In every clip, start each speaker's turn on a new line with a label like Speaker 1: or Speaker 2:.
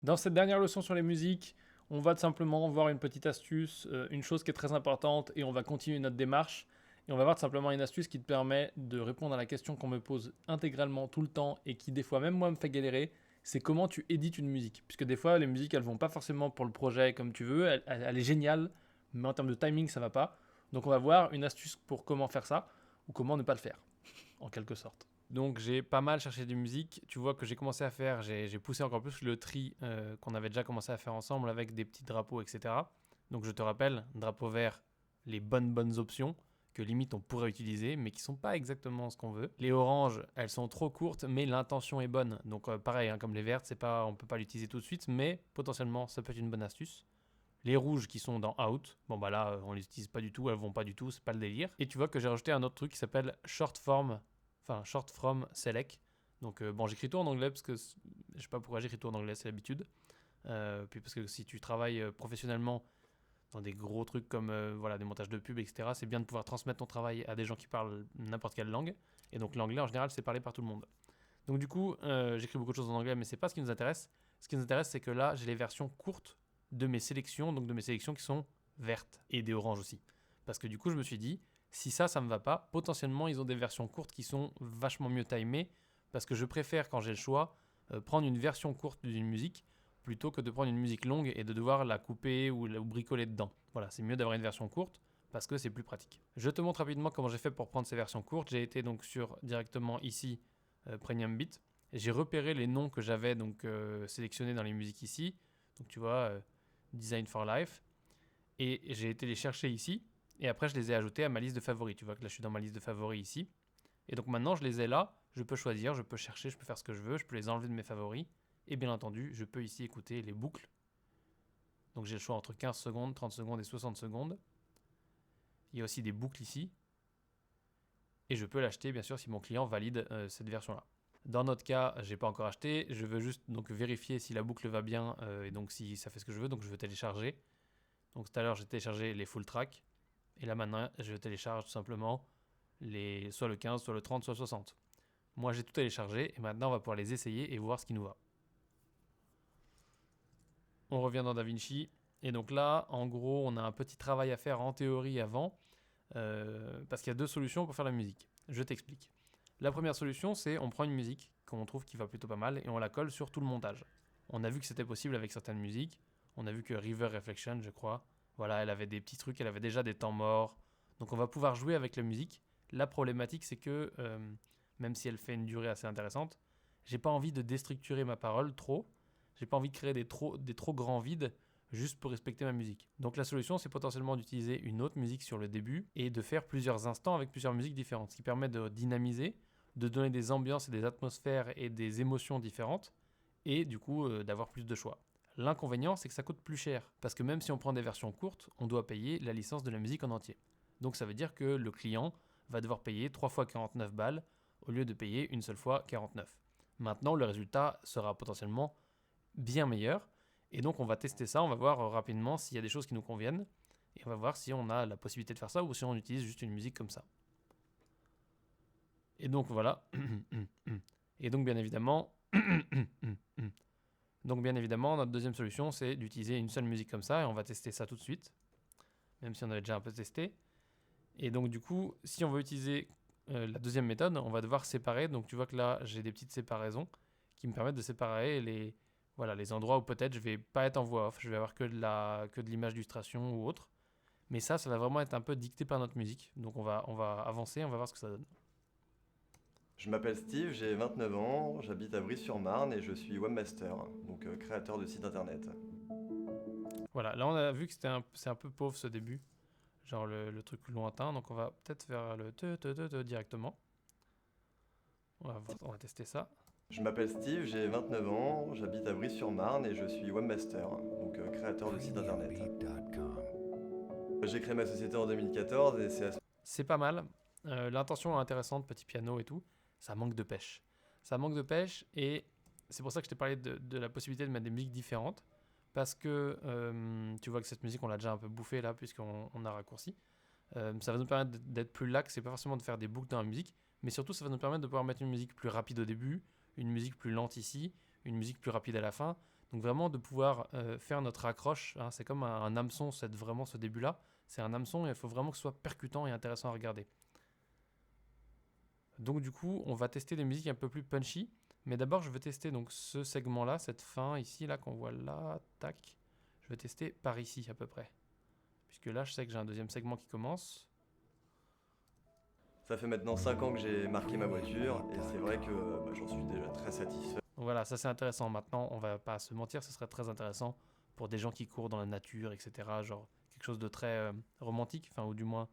Speaker 1: Dans cette dernière leçon sur les musiques, on va tout simplement voir une petite astuce, une chose qui est très importante et on va continuer notre démarche. Et on va voir tout simplement une astuce qui te permet de répondre à la question qu'on me pose intégralement tout le temps et qui des fois même moi me fait galérer, c'est comment tu édites une musique. Puisque des fois les musiques elles vont pas forcément pour le projet comme tu veux, elle est géniale, mais en termes de timing ça va pas. Donc on va voir une astuce pour comment faire ça ou comment ne pas le faire, en quelque sorte. Donc j'ai pas mal cherché des musiques. Tu vois que j'ai commencé à faire, j'ai poussé encore plus le tri qu'on avait déjà commencé à faire ensemble avec des petits drapeaux, etc. Donc je te rappelle, drapeau vert, les bonnes options que limite on pourrait utiliser, mais qui sont pas exactement ce qu'on veut. Les oranges, elles sont trop courtes, mais l'intention est bonne. Donc pareil, hein, comme les vertes, c'est pas, on peut pas l'utiliser tout de suite, mais potentiellement ça peut être une bonne astuce. Les rouges qui sont dans Out, bon bah là on les utilise pas du tout, elles vont pas du tout, c'est pas le délire. Et tu vois que j'ai rajouté un autre truc qui s'appelle Short From Select. Donc bon, j'écris tout en anglais parce que je sais pas pourquoi j'écris tout en anglais, c'est l'habitude. Puis parce que si tu travailles professionnellement dans des gros trucs comme voilà, des montages de pub, etc., c'est bien de pouvoir transmettre ton travail à des gens qui parlent n'importe quelle langue. Et donc l'anglais en général c'est parlé par tout le monde. Donc du coup, j'écris beaucoup de choses en anglais, mais c'est pas ce qui nous intéresse. Ce qui nous intéresse, c'est que là, j'ai les versions courtes de mes sélections, donc de mes sélections qui sont vertes et des oranges aussi. Parce que du coup, je me suis dit, si ça me va pas, potentiellement, ils ont des versions courtes qui sont vachement mieux timées, parce que je préfère, quand j'ai le choix, prendre une version courte d'une musique plutôt que de prendre une musique longue et de devoir la couper ou bricoler dedans. Voilà, c'est mieux d'avoir une version courte parce que c'est plus pratique. Je te montre rapidement comment j'ai fait pour prendre ces versions courtes. J'ai été donc directement ici, Premium Beat. J'ai repéré les noms que j'avais donc sélectionnés dans les musiques ici. Donc tu vois, Design for Life. Et j'ai été les chercher ici. Et après, je les ai ajoutés à ma liste de favoris. Tu vois que là, je suis dans ma liste de favoris ici. Et donc maintenant, je les ai là. Je peux choisir, je peux chercher, je peux faire ce que je veux. Je peux les enlever de mes favoris. Et bien entendu, je peux ici écouter les boucles. Donc j'ai le choix entre 15 secondes, 30 secondes et 60 secondes. Il y a aussi des boucles ici. Et je peux l'acheter, bien sûr, si mon client valide cette version-là. Dans notre cas, j'ai pas encore acheté. Je veux juste donc vérifier si la boucle va bien et donc si ça fait ce que je veux. Donc je veux télécharger. Donc tout à l'heure, j'ai téléchargé les full tracks. Et là maintenant, je télécharge tout simplement soit le 15, soit le 30, soit le 60. Moi, j'ai tout téléchargé et maintenant, on va pouvoir les essayer et voir ce qui nous va. On revient dans DaVinci. Et donc là, en gros, on a un petit travail à faire en théorie avant. Parce qu'il y a deux solutions pour faire la musique. Je t'explique. La première solution, c'est on prend une musique qu'on trouve qui va plutôt pas mal et on la colle sur tout le montage. On a vu que c'était possible avec certaines musiques. On a vu que River Reflection, je crois, voilà, elle avait des petits trucs, elle avait déjà des temps morts. Donc on va pouvoir jouer avec la musique. La problématique, c'est que même si elle fait une durée assez intéressante, j'ai pas envie de déstructurer ma parole trop. J'ai pas envie de créer des trop grands vides juste pour respecter ma musique. Donc la solution, c'est potentiellement d'utiliser une autre musique sur le début et de faire plusieurs instants avec plusieurs musiques différentes, ce qui permet de dynamiser, de donner des ambiances et des atmosphères et des émotions différentes, et du coup d'avoir plus de choix. L'inconvénient, c'est que ça coûte plus cher, parce que même si on prend des versions courtes, on doit payer la licence de la musique en entier. Donc ça veut dire que le client va devoir payer 3 fois 49 balles au lieu de payer une seule fois 49. Maintenant, le résultat sera potentiellement bien meilleur, et donc on va tester ça, on va voir rapidement s'il y a des choses qui nous conviennent, et on va voir si on a la possibilité de faire ça ou si on utilise juste une musique comme ça. Et donc voilà. Et donc bien évidemment, notre deuxième solution, c'est d'utiliser une seule musique comme ça, et on va tester ça tout de suite, même si on avait déjà un peu testé. Et donc du coup, si on veut utiliser la deuxième méthode, on va devoir séparer. Donc tu vois que là, j'ai des petites séparaisons qui me permettent de séparer les endroits où peut-être je vais pas être en voix off, je vais avoir que de l'image d'illustration ou autre. Mais ça va vraiment être un peu dicté par notre musique. Donc on va avancer, on va voir ce que ça donne.
Speaker 2: Je m'appelle Steve, j'ai 29 ans, j'habite à Brie-sur-Marne et je suis webmaster, donc créateur de sites internet.
Speaker 1: Voilà, là on a vu que c'est un peu pauvre ce début, genre le truc lointain, donc on va peut-être faire le te directement. On va tester ça.
Speaker 2: Je m'appelle Steve, j'ai 29 ans, j'habite à Brie-sur-Marne et je suis webmaster, donc créateur de sites internet. J'ai créé ma société en 2014 et c'est à ce...
Speaker 1: C'est pas mal. L'intention est intéressante, petit piano et tout. Ça manque de pêche. Ça manque de pêche et c'est pour ça que je t'ai parlé de la possibilité de mettre des musiques différentes. Parce que tu vois que cette musique, on l'a déjà un peu bouffée là, puisqu'on a raccourci. Ça va nous permettre d'être plus lax, c'est pas forcément de faire des boucles dans la musique, mais surtout ça va nous permettre de pouvoir mettre une musique plus rapide au début, une musique plus lente ici, une musique plus rapide à la fin. Donc vraiment de pouvoir faire notre accroche, hein, c'est comme un hameçon, vraiment ce début-là. C'est un hameçon et il faut vraiment que ce soit percutant et intéressant à regarder. Donc du coup, on va tester des musiques un peu plus punchy. Mais d'abord, je vais tester donc ce segment-là, cette fin ici, là qu'on voit là, tac. Je vais tester par ici à peu près. Puisque là, je sais que j'ai un deuxième segment qui commence.
Speaker 2: Ça fait maintenant 5 ans que j'ai marqué ma voiture et c'est vrai que j'en suis déjà très satisfait.
Speaker 1: Donc voilà, ça c'est intéressant. Maintenant, on va pas se mentir, ce serait très intéressant pour des gens qui courent dans la nature, etc. Genre quelque chose de très romantique, enfin ou du moins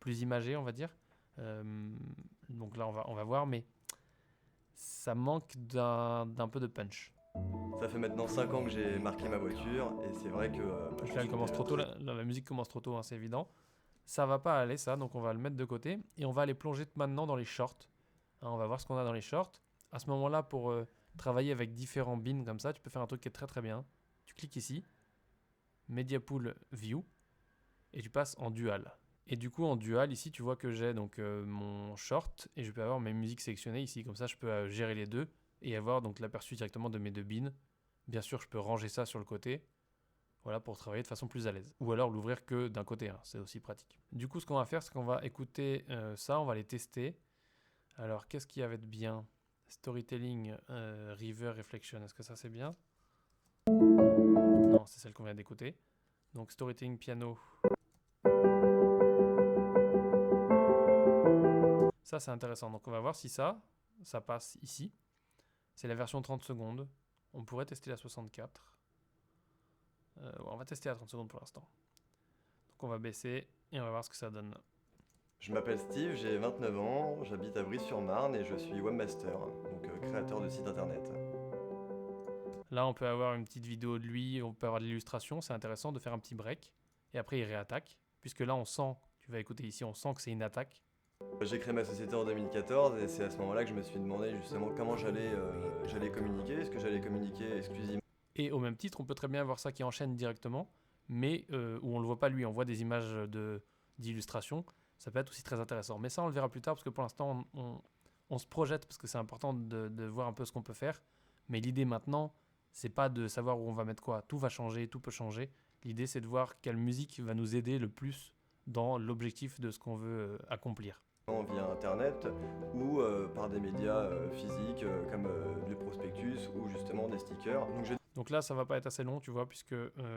Speaker 1: plus imagé, on va dire. Donc là, on va voir, mais ça manque d'un peu de punch.
Speaker 2: Ça fait maintenant 5 ans que j'ai marqué ma voiture et c'est vrai que
Speaker 1: Donc
Speaker 2: j'en
Speaker 1: là, elle
Speaker 2: suis
Speaker 1: commence
Speaker 2: déjà
Speaker 1: trop tôt,
Speaker 2: très...
Speaker 1: la musique commence trop tôt, hein, c'est évident. Ça va pas aller ça, donc on va le mettre de côté et on va aller plonger maintenant dans les shorts. Hein, on va voir ce qu'on a dans les shorts. À ce moment-là, pour travailler avec différents bins comme ça, tu peux faire un truc qui est très très bien. Tu cliques ici, Media Pool View, et tu passes en dual. Et du coup, en dual, ici, tu vois que j'ai donc mon short et je peux avoir mes musiques sélectionnées ici. Comme ça, je peux gérer les deux et avoir donc l'aperçu directement de mes deux bins. Bien sûr, je peux ranger ça sur le côté. Voilà, pour travailler de façon plus à l'aise. Ou alors l'ouvrir que d'un côté, hein, c'est aussi pratique. Du coup, ce qu'on va faire, c'est qu'on va écouter ça, on va les tester. Alors, qu'est-ce qui va être bien? Storytelling, River, Reflection, est-ce que ça c'est bien? Non, c'est celle qu'on vient d'écouter. Donc, Storytelling, piano. Ça, c'est intéressant. Donc, on va voir si ça passe ici. C'est la version 30 secondes. On pourrait tester la 64. On va tester la 30 secondes pour l'instant. Donc, on va baisser et on va voir ce que ça donne.
Speaker 2: Je m'appelle Steve, j'ai 29 ans, j'habite à Brie-sur-Marne et je suis webmaster, donc créateur de site internet.
Speaker 1: Là, on peut avoir une petite vidéo de lui, on peut avoir de l'illustration, c'est intéressant de faire un petit break. Et après, il réattaque. Puisque là, on sent, tu vas écouter ici, on sent que c'est une attaque.
Speaker 2: J'ai créé ma société en 2014 et c'est à ce moment-là que je me suis demandé justement comment j'allais communiquer, est-ce que j'allais communiquer exclusivement.
Speaker 1: Et au même titre, on peut très bien avoir ça qui enchaîne directement, mais où on ne le voit pas lui, on voit des images d'illustration. Ça peut être aussi très intéressant. Mais ça, on le verra plus tard, parce que pour l'instant, on se projette, parce que c'est important de voir un peu ce qu'on peut faire. Mais l'idée maintenant, c'est pas de savoir où on va mettre quoi. Tout va changer, tout peut changer. L'idée, c'est de voir quelle musique va nous aider le plus dans l'objectif de ce qu'on veut accomplir.
Speaker 2: Via internet ou par des médias physiques comme du prospectus ou justement des stickers.
Speaker 1: Donc là, ça va pas être assez long, tu vois, puisque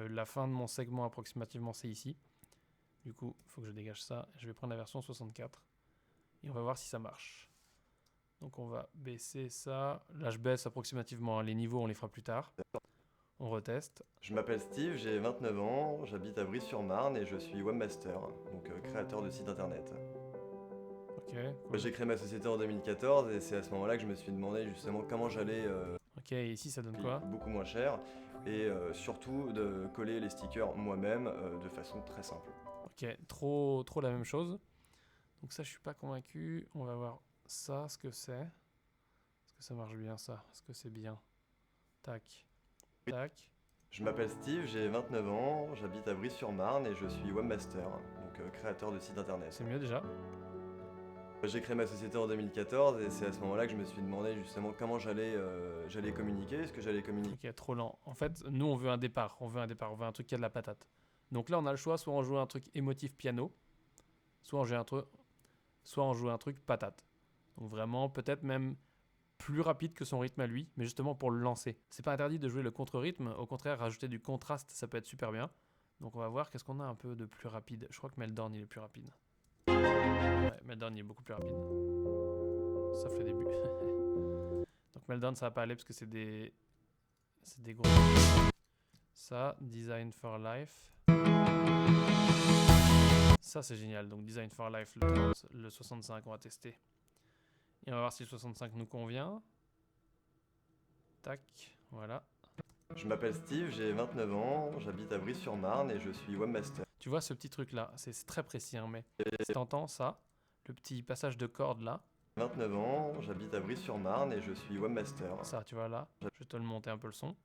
Speaker 1: la fin de mon segment approximativement, c'est ici. Du coup, il faut que je dégage ça. Je vais prendre la version 64 et on va voir si ça marche. Donc on va baisser ça. Là, je baisse approximativement, hein. Les niveaux, on les fera plus tard. On reteste.
Speaker 2: Je m'appelle Steve, j'ai 29 ans, j'habite à Brie-sur-Marne et je suis webmaster, donc créateur de site internet.
Speaker 1: Ok, cool.
Speaker 2: J'ai créé ma société en 2014 et c'est à ce moment-là que je me suis demandé justement comment j'allais
Speaker 1: Ok, et ici, ça donne quoi?
Speaker 2: beaucoup moins cher et surtout de coller les stickers moi-même de façon très simple.
Speaker 1: Ok, trop la même chose. Donc ça, je suis pas convaincu. On va voir ça, ce que c'est. Est-ce que ça marche bien, ça? Est-ce que c'est bien? Tac, tac.
Speaker 2: Je m'appelle Steve, j'ai 29 ans, j'habite à Brie-sur-Marne et je suis webmaster, donc créateur de site internet.
Speaker 1: C'est mieux déjà.
Speaker 2: J'ai créé ma société en 2014 et c'est à ce moment-là que je me suis demandé justement comment j'allais communiquer, est-ce que j'allais communiquer.
Speaker 1: Ok, trop lent. En fait, nous, on veut un départ. On veut un truc qui a de la patate. Donc là, on a le choix, soit on joue un truc émotif piano, soit on joue un truc patate. Donc vraiment, peut-être même plus rapide que son rythme à lui, mais justement pour le lancer. C'est pas interdit de jouer le contre-rythme, au contraire, rajouter du contraste, ça peut être super bien. Donc on va voir qu'est-ce qu'on a un peu de plus rapide. Je crois que Meltdown, il est plus rapide. Ouais, Meltdown, il est beaucoup plus rapide. Sauf le début. Donc Meltdown, ça va pas aller parce que c'est des gros. Ça, Design for Life. Ça, c'est génial. Donc Design for Life, le 65, on va tester. Et on va voir si le 65 nous convient. Tac, voilà.
Speaker 2: Je m'appelle Steve, j'ai 29 ans, j'habite à Brie-sur-Marne et je suis webmaster.
Speaker 1: Tu vois ce petit truc là, c'est très précis, hein, mais si t'entends ça, le petit passage de corde là.
Speaker 2: 29 ans, j'habite à Brie-sur-Marne et je suis webmaster.
Speaker 1: Ça, tu vois là, je vais te le monter un peu le son.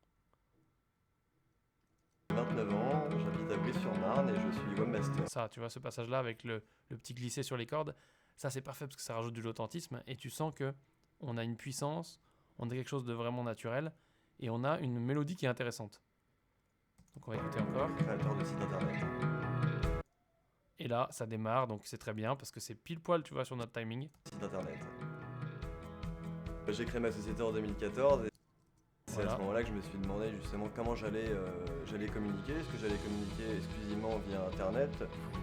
Speaker 2: 29 ans, j'habite à Brie-sur-Marne et je suis webmaster.
Speaker 1: Ça, tu vois ce passage là avec le petit glissé sur les cordes. Ça, c'est parfait parce que ça rajoute de l'authentisme et tu sens que on a une puissance, on a quelque chose de vraiment naturel. et on a une mélodie qui est intéressante. Donc on va écouter encore.
Speaker 2: Créateur de site internet.
Speaker 1: Et là, ça démarre, donc c'est très bien parce que c'est pile poil, tu vois, sur notre timing.
Speaker 2: Site internet. J'ai créé ma société en 2014 et c'est à ce moment-là que je me suis demandé justement comment j'allais communiquer. Est-ce que j'allais communiquer exclusivement via internet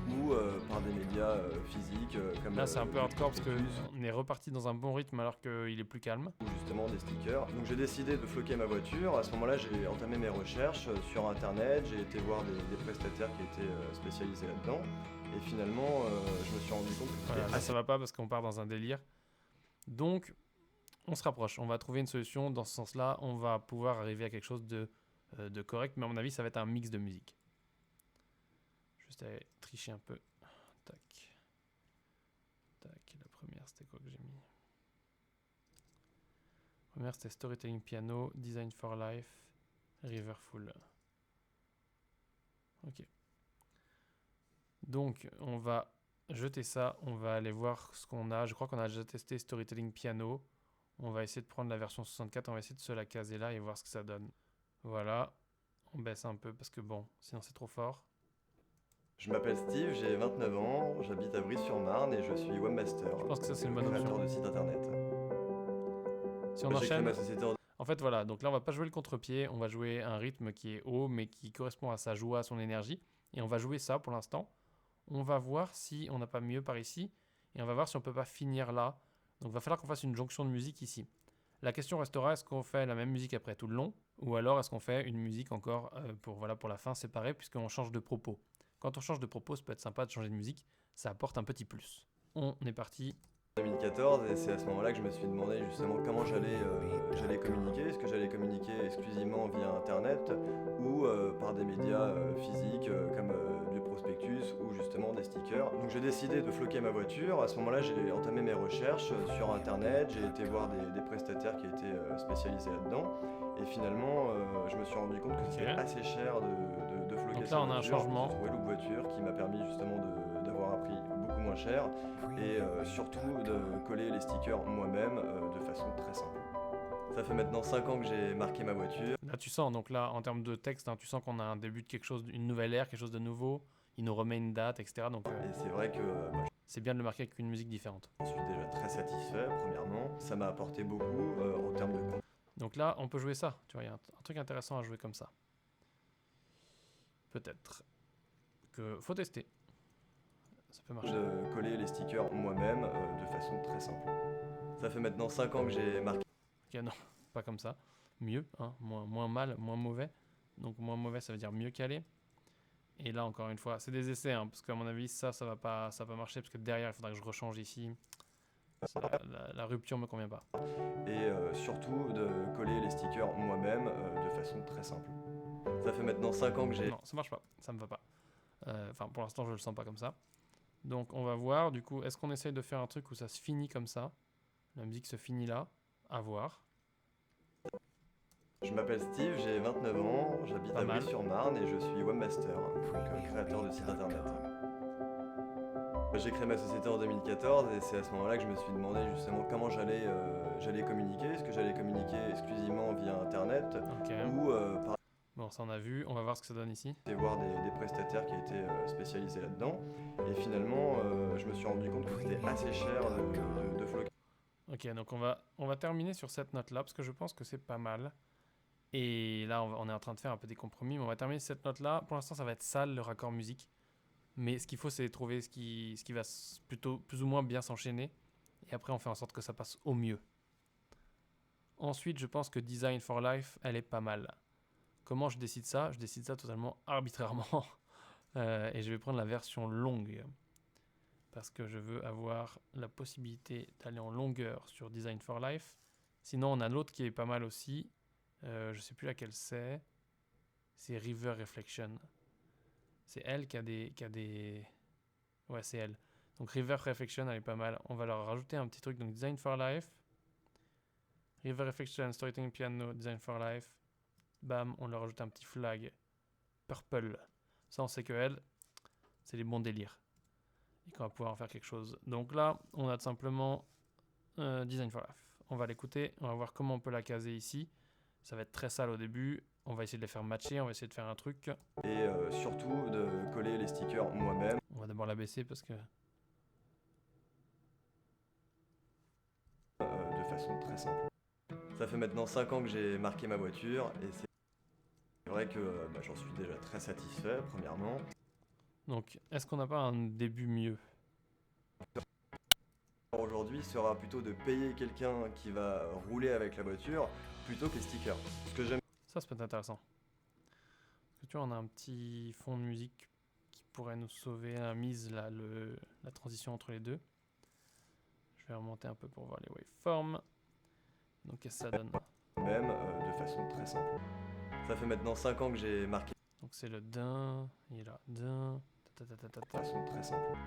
Speaker 2: ou par des médias physiques comme
Speaker 1: Là, c'est un peu hardcore parce
Speaker 2: prospectus,
Speaker 1: qu'on est reparti dans un bon rythme alors qu'il est plus calme.
Speaker 2: ou justement des stickers. Donc j'ai décidé de floquer ma voiture. À ce moment-là, j'ai entamé mes recherches sur internet. J'ai été voir des prestataires qui étaient spécialisés là-dedans. Et finalement, je me suis rendu compte que c'était
Speaker 1: Voilà, là, ça va pas parce qu'on part dans un délire. Donc, on se rapproche. On va trouver une solution. Dans ce sens-là, on va pouvoir arriver à quelque chose de correct. Mais à mon avis, ça va être un mix de musique. Juste aller tricher un peu. Tac. Tac. La première, c'était quoi que j'ai mis? La première, c'était Storytelling Piano, Design for Life, Riverful. Ok. Donc, on va jeter ça. On va aller voir ce qu'on a. Je crois qu'on a déjà testé Storytelling Piano. On va essayer de prendre la version 64. On va essayer de se la caser là et voir ce que ça donne. Voilà. On baisse un peu parce que bon, sinon c'est trop fort.
Speaker 2: Je m'appelle Steve, j'ai 29 ans, j'habite à Brie-sur-Marne et je suis webmaster.
Speaker 1: Je pense que ça, c'est une bonne
Speaker 2: créateur
Speaker 1: option.
Speaker 2: de site internet.
Speaker 1: Si on
Speaker 2: J'ai créé
Speaker 1: enchaîne,
Speaker 2: ma société en
Speaker 1: en fait voilà, donc là on va pas jouer le contre-pied, on va jouer un rythme qui est haut mais qui correspond à sa joie, à son énergie. Et on va jouer ça pour l'instant. On va voir si on n'a pas mieux par ici. Et on va voir si on peut pas finir là. Donc il va falloir qu'on fasse une jonction de musique ici. La question restera, est-ce qu'on fait la même musique après tout le long? Ou alors est-ce qu'on fait une musique encore pour la fin séparée puisqu'on change de propos? Quand on change de propos, ça peut être sympa de changer de musique. Ça apporte un petit plus. On est parti.
Speaker 2: 2014 et c'est à ce moment-là que je me suis demandé justement comment j'allais communiquer. Est-ce que j'allais communiquer exclusivement via internet ou par des médias physiques comme du prospectus ou justement des stickers. Donc j'ai décidé de floquer ma voiture. À ce moment-là, j'ai entamé mes recherches sur internet. J'ai été voir des prestataires qui étaient spécialisés là-dedans. Et finalement, je me suis rendu compte que c'était assez cher de floquer
Speaker 1: Donc
Speaker 2: sa
Speaker 1: là, on a un
Speaker 2: voiture.
Speaker 1: changement.
Speaker 2: J'ai trouvé Loop Voiture qui m'a permis justement d'avoir un prix beaucoup moins cher et surtout de coller les stickers moi-même de façon très simple. Ça fait maintenant 5 ans que j'ai marqué ma voiture.
Speaker 1: Là, tu sens, donc là, en termes de texte, hein, tu sens qu'on a un début de quelque chose, une nouvelle ère, quelque chose de nouveau. Il nous remet une date, etc. Donc,
Speaker 2: Et c'est vrai que
Speaker 1: c'est bien de le marquer avec une musique différente.
Speaker 2: je suis déjà très satisfait, premièrement. Ça m'a apporté beaucoup en termes de
Speaker 1: Donc là, on peut jouer ça. Tu vois, il y a un truc intéressant à jouer comme ça. Peut-être que faut tester. Ça peut marcher.
Speaker 2: de coller les stickers moi-même de façon très simple. Ça fait maintenant 5 ans que j'ai marqué.
Speaker 1: Ok, non, pas comme ça. Mieux, hein, moins mal, moins mauvais. Donc moins mauvais, ça veut dire mieux calé. Et là, encore une fois, c'est des essais, hein, parce qu'à mon avis, ça va pas marcher, parce que derrière, il faudra que je rechange ici. La rupture me convient pas.
Speaker 2: Et surtout de coller les stickers moi-même de façon très simple. Ça fait maintenant 5 ans que j'ai...
Speaker 1: Non, ça marche pas, ça me va pas. Enfin, pour l'instant, je le sens pas comme ça. Donc, on va voir, du coup, est-ce qu'on essaye de faire un truc où ça se finit comme ça? La musique se finit là, à voir.
Speaker 2: Je m'appelle Steve, j'ai 29 ans, j'habite
Speaker 1: Pas
Speaker 2: à
Speaker 1: mal.
Speaker 2: Brie-sur-Marne et je suis webmaster, donc créateur de site internet. J'ai créé ma société en 2014 et c'est à ce moment-là que je me suis demandé justement comment j'allais communiquer. Est-ce que j'allais communiquer exclusivement via internet
Speaker 1: Ok.
Speaker 2: ou par
Speaker 1: Bon, ça on a vu, on va voir ce que ça donne ici.
Speaker 2: aller voir des prestataires qui étaient spécialisés là-dedans. Et finalement, je me suis rendu compte que c'était assez cher de floquer.
Speaker 1: Ok, donc on va terminer sur cette note-là, parce que je pense que c'est pas mal. Et là, on est en train de faire un peu des compromis, mais on va terminer cette note-là. Pour l'instant, ça va être sale, le raccord musique. Mais ce qu'il faut, c'est trouver ce qui va plutôt plus ou moins bien s'enchaîner. Et après, on fait en sorte que ça passe au mieux. Ensuite, je pense que Design for Life, elle est pas mal. Comment je décide ça? Je décide ça totalement arbitrairement. Et je vais prendre la version longue. Parce que je veux avoir la possibilité d'aller en longueur sur Design for Life. Sinon, on a l'autre qui est pas mal aussi. Je sais plus laquelle c'est. C'est River Reflection. C'est elle qui a des... Ouais, c'est elle. Donc River Reflection, elle est pas mal. On va leur rajouter un petit truc. Donc Design for Life. River Reflection, Storytelling Piano, Design for Life. Bam, on leur rajoute un petit flag. Purple. Ça, on sait que elle, c'est les bons délires. Et qu'on va pouvoir en faire quelque chose. Donc là, on a tout simplement Design for Life. On va l'écouter. On va voir comment on peut la caser ici. Ça va être très sale au début. On va essayer de les faire matcher, on va essayer de faire un truc.
Speaker 2: Et surtout de coller les stickers moi-même.
Speaker 1: On va d'abord la baisser parce que...
Speaker 2: De façon très simple. Ça fait maintenant 5 ans que j'ai marqué ma voiture et c'est vrai que j'en suis déjà très satisfait, premièrement.
Speaker 1: Donc, est-ce qu'on n'a pas un début mieux?
Speaker 2: Aujourd'hui sera plutôt de payer quelqu'un qui va rouler avec la voiture plutôt que les stickers. Ce que j'aime.
Speaker 1: Ça peut être intéressant. Parce que tu vois, on a un petit fond de musique qui pourrait nous sauver la mise, là, la transition entre les deux. Je vais remonter un peu pour voir les waveforms. Donc, qu'est-ce que ça donne?
Speaker 2: Même de façon très simple. Ça fait maintenant 5 ans que j'ai marqué.
Speaker 1: Donc, c'est le din, il est là, din, ta ta ta ta ta
Speaker 2: De
Speaker 1: ta.
Speaker 2: façon très simple.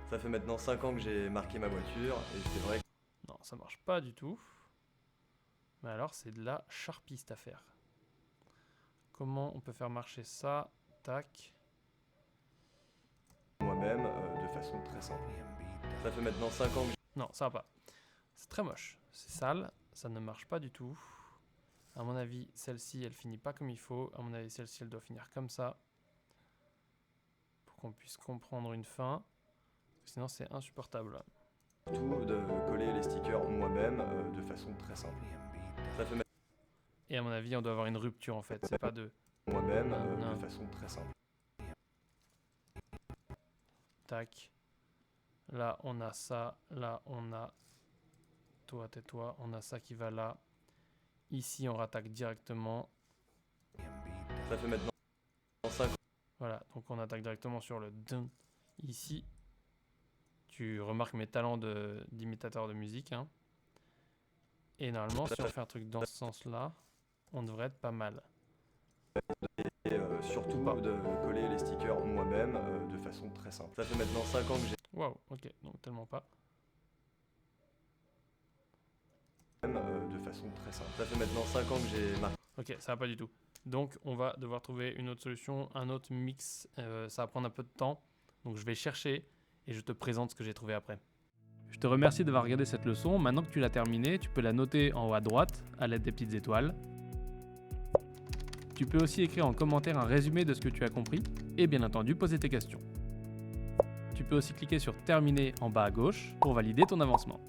Speaker 2: Ça fait maintenant 5 ans que j'ai marqué ma voiture et c'est vrai que
Speaker 1: Non, ça marche pas du tout. Mais alors, c'est de la Sharpie cette affaire. Comment on peut faire marcher ça? Tac.
Speaker 2: moi-même de façon très simple. Ça fait maintenant 5 ans que
Speaker 1: Non, ça va pas. C'est très moche. C'est sale. Ça ne marche pas du tout. À mon avis, celle-ci, elle finit pas comme il faut. À mon avis, celle-ci, elle doit finir comme ça. Pour qu'on puisse comprendre une fin. Sinon, c'est insupportable.
Speaker 2: j'ai tout de coller les stickers moi-même de façon très simple. Ça fait
Speaker 1: Et à mon avis, on doit avoir une rupture en fait. C'est pas de
Speaker 2: moi-même
Speaker 1: Non.
Speaker 2: de façon très simple.
Speaker 1: tac. Là, on a ça. Là, on a... Toi, tais-toi. On a ça qui va là. Ici, on rattaque directement.
Speaker 2: Ça fait maintenant 5 ans.
Speaker 1: Voilà, donc on attaque directement sur le dun. Ici, tu remarques mes talents d'imitateur de musique. Hein. Et normalement, si on fait un truc dans ce sens-là, on devrait être pas mal.
Speaker 2: Et surtout
Speaker 1: Pas.
Speaker 2: de coller les stickers moi-même de façon très simple. Ça fait maintenant 5 ans que j'ai
Speaker 1: Waouh, ok, donc tellement pas.
Speaker 2: de façon très simple. Ça fait maintenant 5 ans que j'ai marqué.
Speaker 1: Ok, ça va pas du tout. Donc, on va devoir trouver une autre solution, un autre mix. Ça va prendre un peu de temps. Donc, je vais chercher et je te présente ce que j'ai trouvé après. Je te remercie d'avoir regardé cette leçon. Maintenant que tu l'as terminée, tu peux la noter en haut à droite à l'aide des petites étoiles. Tu peux aussi écrire en commentaire un résumé de ce que tu as compris et bien entendu poser tes questions. Tu peux aussi cliquer sur terminer en bas à gauche pour valider ton avancement.